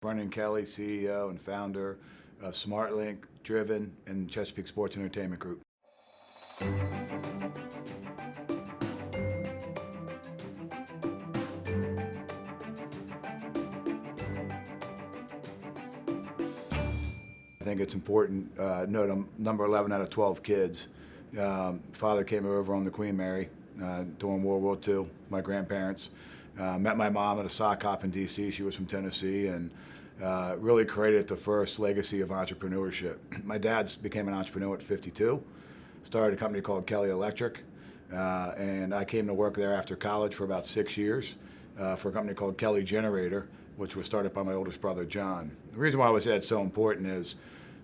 Brendan Kelly, CEO and founder of Smartlink, Driven, and Chesapeake Sports Entertainment Group. I think it's important, note I'm number 11 out of 12 kids. Father came over on the Queen Mary during World War II, my grandparents. Met my mom at a sock hop in D.C. She was from Tennessee, and really created the first legacy of entrepreneurship. My dad became an entrepreneur at 52, started a company called Kelly Electric, and I came to work there after college for about 6 years for a company called Kelly Generator, which was started by my oldest brother, John. The reason why I would say it's so important is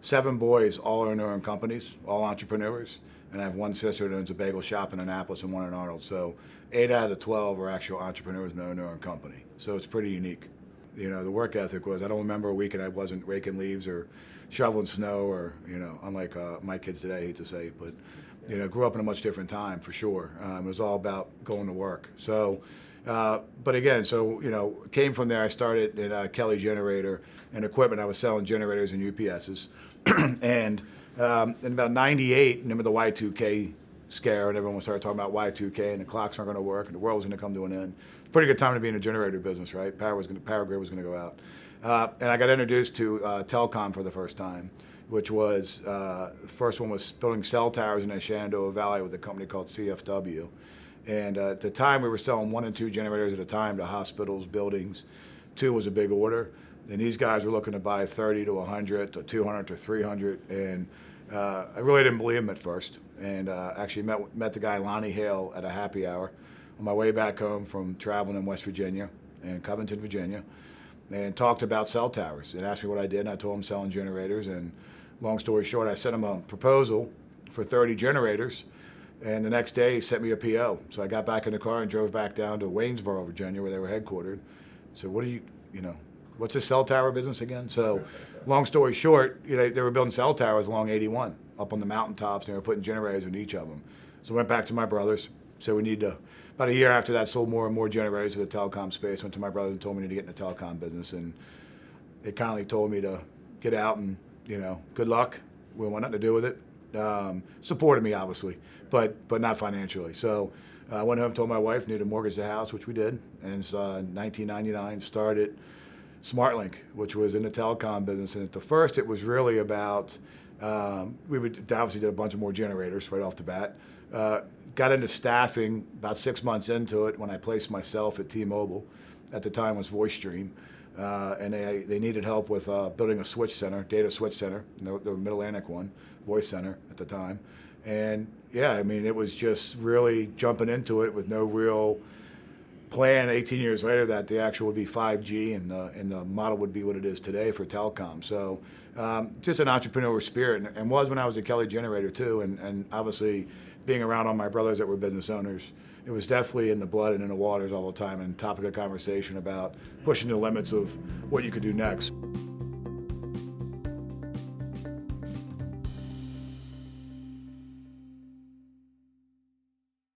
7 boys all own their own companies, all entrepreneurs, and I have one sister that owns a bagel shop in Annapolis and one in Arnold. So 8 out of the 12 are actual entrepreneurs and own their own company. So it's pretty unique. You know, the work ethic was, I don't remember a weekend I wasn't raking leaves or shoveling snow or, you know, unlike my kids today, I hate to say, but, you know, grew up in a much different time for sure. It was all about going to work. So, but again, so, you know, came from there. I started at Kelly Generator and equipment. I was selling generators and UPSs. And in about 98, remember the Y2K scare, and everyone started talking about Y2K and the clocks aren't going to work and the world was going to come to an end. Pretty good time to be in a generator business, right? Power grid was going to go out. And I got introduced to telecom for the first time, which was, the first one was building cell towers in the Shenandoah Valley with a company called CFW. And at the time, we were selling 1 and 2 generators at a time to hospitals, buildings. 2 was a big order. And these guys were looking to buy 30 to 100 to 200 to 300. And I really didn't believe them at first. And actually met the guy, Lonnie Hale, at a happy hour on my way back home from traveling in West Virginia and Covington, Virginia, and talked about cell towers and asked me what I did. And I told him selling generators. And long story short, I sent him a proposal for 30 generators. And the next day, he sent me a PO. So I got back in the car and drove back down to Waynesboro, Virginia, where they were headquartered. So what do you know, what's a cell tower business again? So long story short, you know, they were building cell towers along 81 up on the mountaintops, and they were putting generators in each of them. So I went back to my brothers. So we need to, about a year after that, sold more and more generators to the telecom space. Went to my brothers and told me to get in the telecom business. And they kindly told me to get out and, you know, good luck. We want nothing to do with it. Supported me, obviously, but not financially. So I went home, told my wife, needed to mortgage the house, which we did. And in 1999, started Smartlink, which was in the telecom business. And at the first, it was really about, we would obviously did a bunch of more generators right off the bat. Got into staffing about 6 months into it when I placed myself at T-Mobile. At the time was VoiceStream. And they needed help with building a switch center, data switch center, the Mid-Atlantic one, Voice Center at the time. And yeah, I mean, it was just really jumping into it with no real plan 18 years later that the actual would be 5G and the model would be what it is today for telecom. So just an entrepreneurial spirit, and was when I was at Kelly Generator too, and obviously being around all my brothers that were business owners, it was definitely in the blood and in the waters all the time, and topic of conversation about pushing the limits of what you could do next.